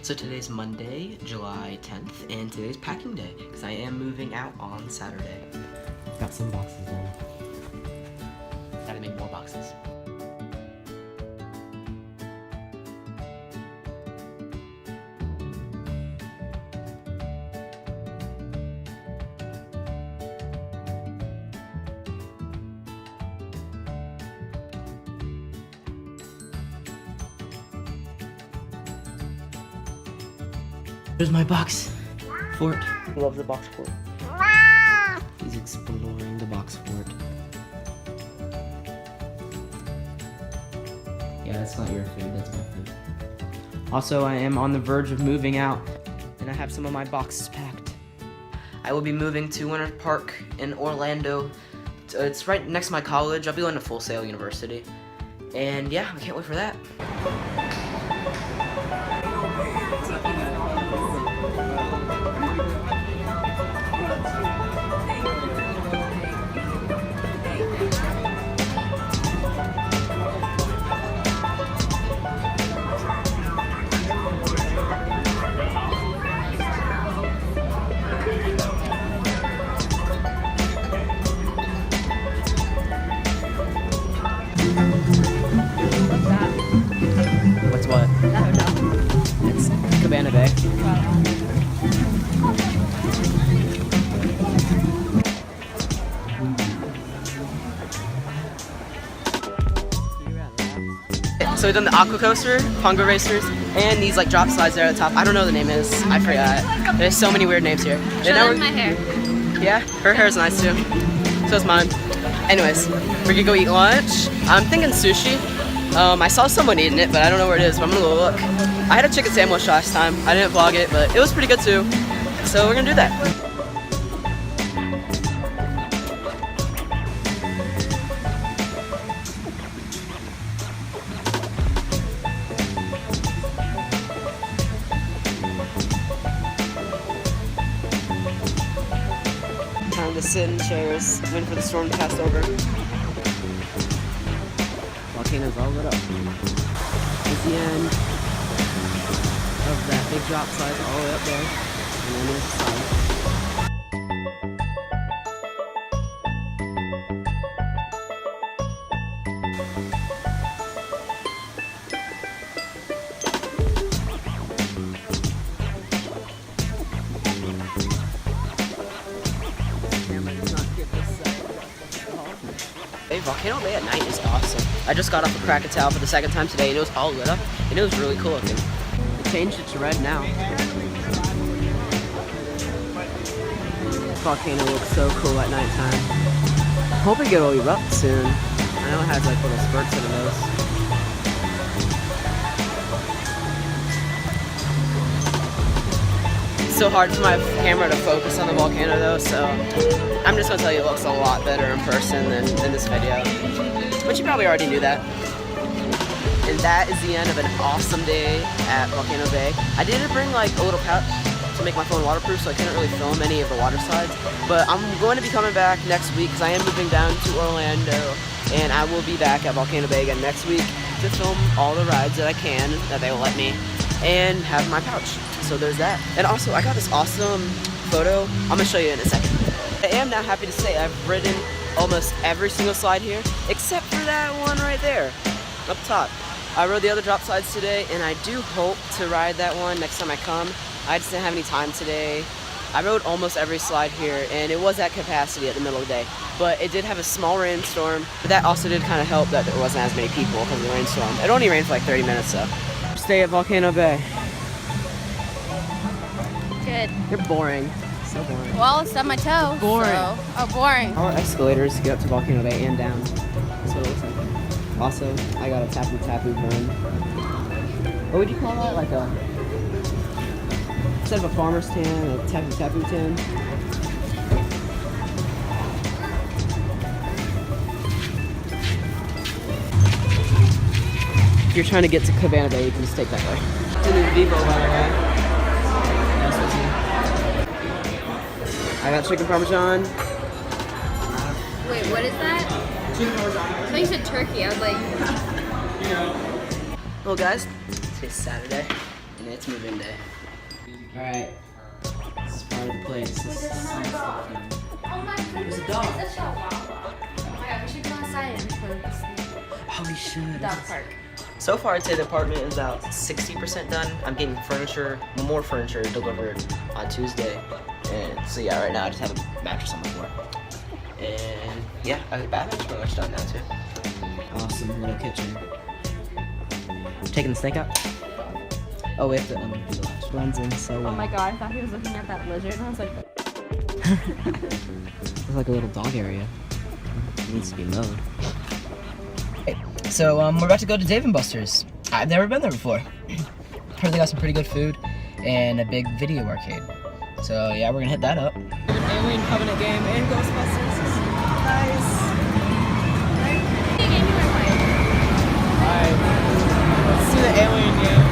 So today's Monday, July 10th, and today's packing day, because I am moving out on Saturday. Got some boxes now. Gotta make more boxes. There's my box fort. He loves the box fort. He's exploring the box fort. Yeah, that's not your food, that's my food. Also, I am on the verge of moving out, and I have some of my boxes packed. I will be moving to Winter Park in Orlando. It's right next to my college. I'll be going to Full Sail University. And yeah, I can't wait for that. What's what? That hotel. It's Cabana Bay. So we've done the aqua coaster, Pongo racers, and these like drop slides there at the top. I don't know what the name is. I forgot. There's so many weird names here. Show them my hair. Yeah, her hair is nice too. So is mine. Anyways, we're gonna go eat lunch. I'm thinking sushi. I saw someone eating it, but I don't know where it is, but I'm gonna go look. I had a chicken sandwich last time. I didn't vlog it, but it was pretty good too. So we're gonna do that. Time to sit in chairs, wait for the storm to pass over. Volcano's all lit up. This is the end of that big drop slide all the way up there. And then there's the slide. Hey, Volcano Bay at night is awesome. I just got off of Krakatoa for the second time today and it was all lit up and it was really cool looking. They changed it to red now. Volcano looks so cool at nighttime. Hoping it'll erupt soon. I know it has like little spurts in the nose. It's so hard for my camera to focus on the volcano though, so I'm just gonna tell you it looks a lot better in person than in this video. But you probably already knew that. And that is the end of an awesome day at Volcano Bay. I did bring like a little pouch to make my phone waterproof, so I couldn't really film any of the water slides. But I'm going to be coming back next week because I am moving down to Orlando, and I will be back at Volcano Bay again next week to film all the rides that I can, that they will let me, and have my pouch. So there's that. And also, I got this awesome photo. I'm gonna show you in a second. I am now happy to say I've ridden almost every single slide here, except for that one right there, up top. I rode the other drop slides today, and I do hope to ride that one next time I come. I just didn't have any time today. I rode almost every slide here, and it was at capacity at the middle of the day. But it did have a small rainstorm, but that also did kind of help that there wasn't as many people because of the rainstorm. It only rained for like 30 minutes, though. Stay at Volcano Bay. Good. You're boring. So boring. Well, it's on my toe. Boring. So. Oh, boring. Our escalators to get up to Volcano Bay and down. That's what it looks like. Also, I got a Tapu Tapu burn. What would you call that? Like a... Instead of a farmer's tan, a Tapu Tapu tan. If you're trying to get to Cabana Bay, you can just take that way. It's a new Vivo, by the way. I got chicken parmesan. Wait, what is that? Chicken parmesan. I thought you said turkey. I was like... Well guys, today's Saturday, and it's moving day. Alright. This is part of the place. This is science stuff now. Oh my goodness. There's a dog. It's a show. Oh my god, we should go outside and play this Oh, we should. dog park. So far, I'd say the apartment is about 60% done. I'm getting more furniture delivered on Tuesday. And so yeah, right now I just have a mattress on the floor. And yeah, the bathroom's pretty much done now too. Awesome little kitchen. Taking the snake out? Oh, we have to do the latch. Runs in so well. Oh my god, I thought he was looking at that lizard and I was like... It's like a little dog area. It needs to be mowed. Okay, so we're about to go to Dave & Buster's. I've never been there before. Heard they got some pretty good food and a big video arcade. So yeah, we're gonna hit that up. Alien Covenant game and Ghostbusters. Nice. Alright, let's do the Alien game.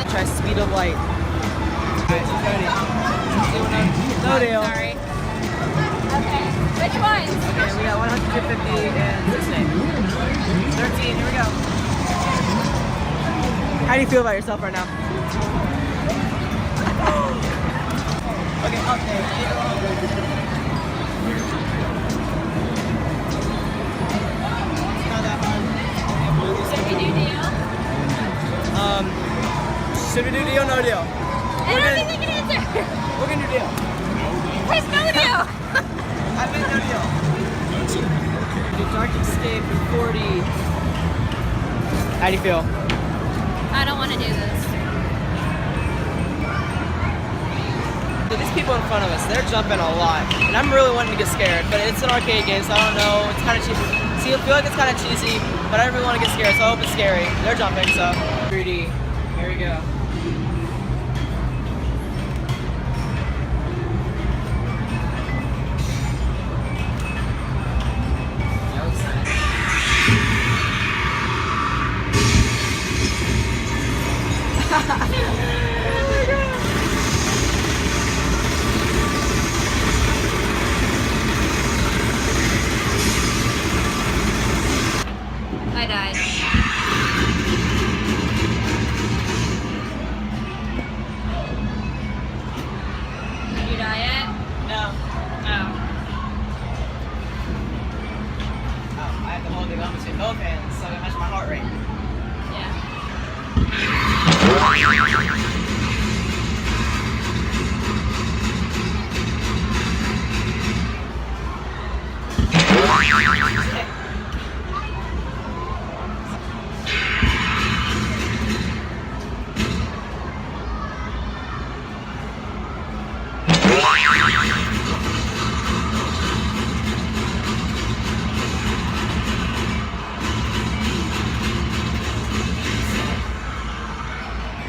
Try speed of light. No deal. Sorry. Okay, which ones? Okay, we got 150 and this name. 13, here we go. How do you feel about yourself right now? Okay, up there. Not that hard. Should we do deal? Should we do deal or no deal? I don't think they can answer. We're gonna do deal. There's no deal. I meant no deal. The Dark Escape 40. How do you feel? I don't want to do this. So these people in front of us, they're jumping a lot. And I'm really wanting to get scared, but it's an arcade game, so I don't know. It's kind of cheesy. See, I feel like it's kind of cheesy, but I don't really want to get scared, so I hope it's scary. They're jumping, so. 3D. Here we go. I died. Did you die yet? No. Oh. Oh, I have to hold the gun between both hands so I can match my heart rate. Yeah.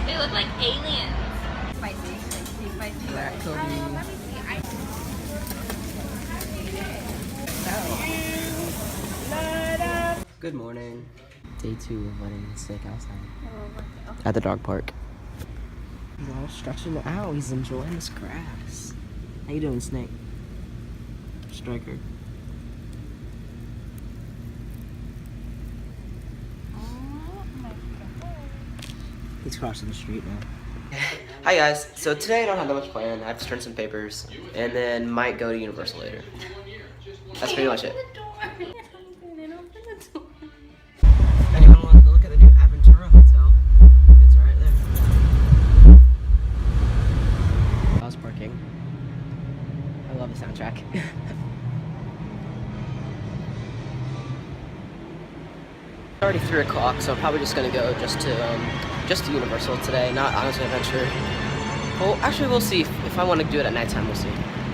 They look like aliens. Spicy. Like, spicy. Black Cody. Let me see. Good morning. Day 2 of letting the snake outside. At the dog park. He's all stretching out. He's enjoying this grass. How you doing, snake? Striker. He's crossing the street now. Hi guys, so today I don't have that much planned. I have to turn some papers and then might go to Universal later. That's pretty much it. Anyone want to look at the new Aventura Hotel? It's right there. I was parking. I love the soundtrack. It's already 3 o'clock, so I'm probably just gonna go just to Universal today, not Honest Adventure. Well, actually, we'll see. If I want to do it at nighttime, we'll see.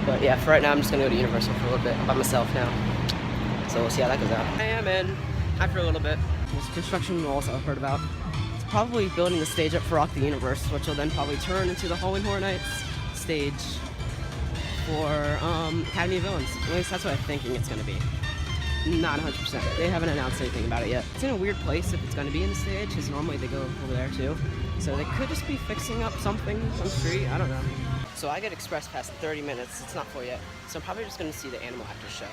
But yeah, for right now, I'm just gonna go to Universal for a little bit by myself now. So we'll see how that goes out. I am in after a little bit. There's construction walls I've heard about. It's probably building the stage up for Rock the Universe, which will then probably turn into the Halloween Horror Nights stage for Academy of Villains. At least that's what I'm thinking it's gonna be. Not 100%. They haven't announced anything about it yet. It's in a weird place if it's gonna be in the stage, because normally they go over there too. So they could just be fixing up something on the street. I don't know. So I get express past 30 minutes. It's not full yet. So I'm probably just gonna see the Animal Actors show.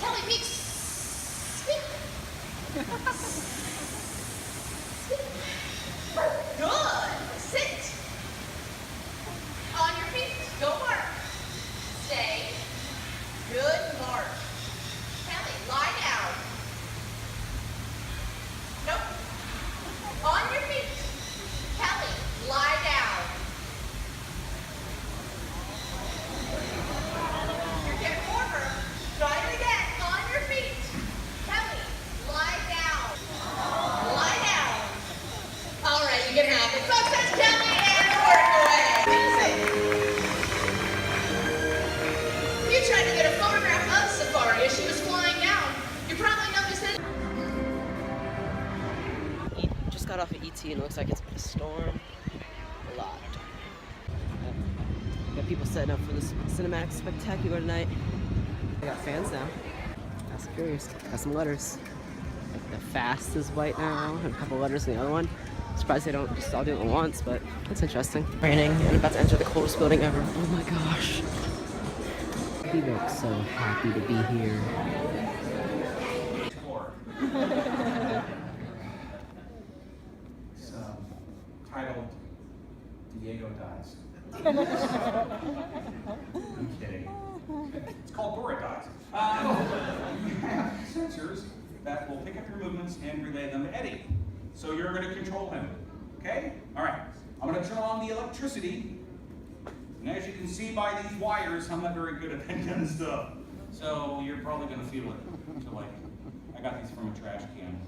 Kelly, Meeks, speak. Good. Sit. On your feet. Go march. Stay. Good march. Kelly, lie down. Nope. On your feet. Kelly, lie down. You're getting warmer. Try it again. On your feet. Kelly, lie down. Lie down. All right, you can have it. Folks, that's Kelly and work away. You tried to get a photograph of Safari as she was flying down. You probably noticed it. Just got off of ET and it looks like it's been a storm. A lot. Got people setting up for this cinematic spectacular tonight. I got fans now. That's curious. Got some letters. The Fast is white now, and a couple letters in the other one. Surprised they don't just all do it at once, but that's interesting. Raining, and I'm about to enter the coldest building ever. Oh my gosh. He looks so happy to be here. It's titled Diego Dies. I'm kidding. It's called Dora Dies. You have sensors that will pick up your movements and relay them to Eddie. So you're going to control him. Okay? All right. I'm going to turn on the electricity. And as you can see by these wires, I'm not very good at that kind of stuff. So you're probably going to feel it. So like, I got these from a trash can.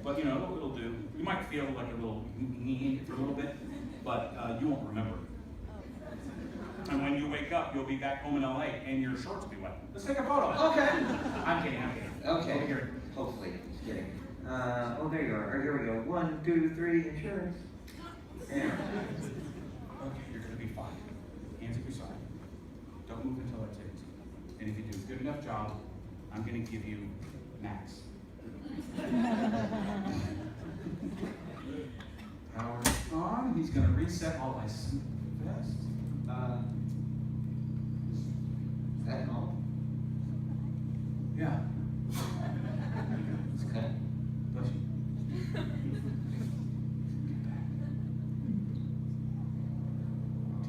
But you know, it'll do. You might feel like a little need for a little bit, but you won't remember. And when you wake up, you'll be back home in LA and your shorts will be wet. Let's take a photo. Okay. I'm kidding, I'm kidding. Okay. Over here. Hopefully. Just kidding. Oh, there you are. Here we go. 1, 2, 3, insurance. Yeah. Okay, you're gonna be fine. Hands at your side. Don't move until I tell you to. And if you do a good enough job, I'm gonna give you max. Power's on. He's gonna reset all my best. Is that all? Yeah. It's okay. Bless you.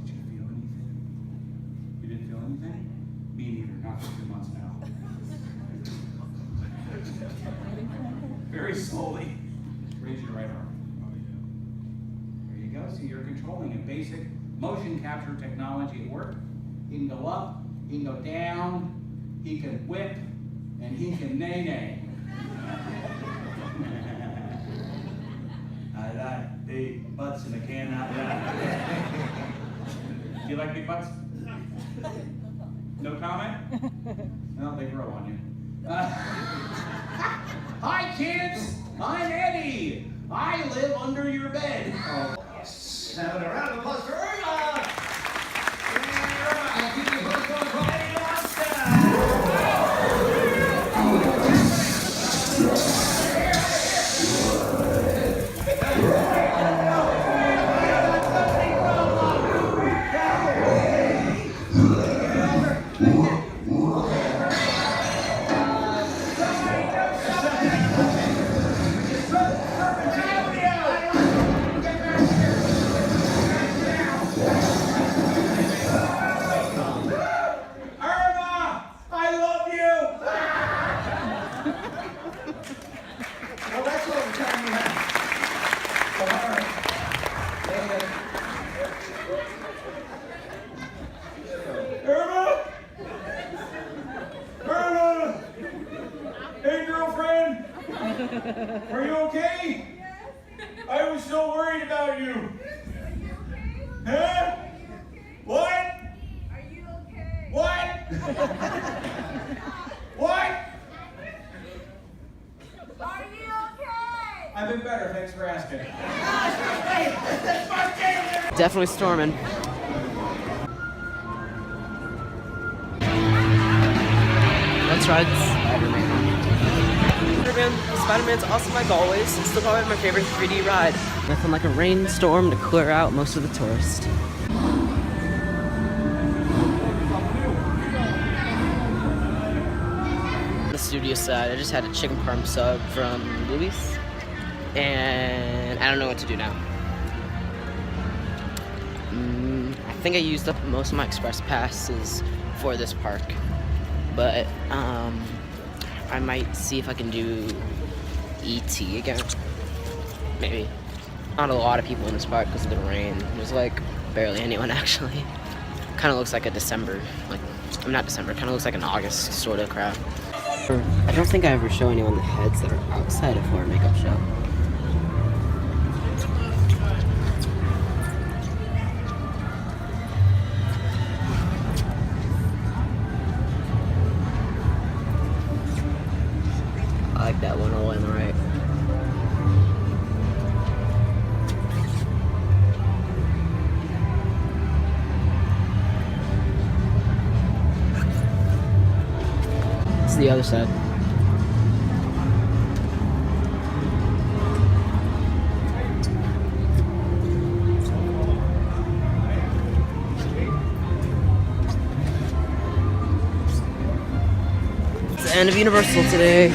Did you feel anything? You didn't feel anything? Me neither. Not for 2 months now. Very slowly. Raise your right arm. There you go. So you're controlling a basic motion capture technology at work. He can go up, he can go down, he can whip, and he can nay-nay. I like big butts and I cannot lie. Do you like big butts? No comment? No, they grow on you. Hi kids, I'm Eddie. I live under your bed. Oh, yes. Now, a round of applause for Irma! And keep your voice going for Eddie Monster! Well, that's all the time we have. All right. Irma! Irma! Hey, girlfriend! Are you okay? I was so worried about you. Huh? What? I've been better, thanks for asking. Definitely storming. Let's ride Spider-Man. Spider-Man's awesome like always. It's still probably my favorite 3D ride. Nothing like a rainstorm to clear out most of the tourists. On the studio side, I just had a chicken parm sub from Louis, and I don't know what to do now. I think I used up most of my express passes for this park, but I might see if I can do ET again. Maybe. Not a lot of people in this park because of the rain. There's like barely anyone actually. Kind of looks like a December, not December, kind of looks like an August sort of crowd. I don't think I ever show anyone the heads that are outside of our makeup show. I like that one all on the right. It's the other side. It's the end of Universal today.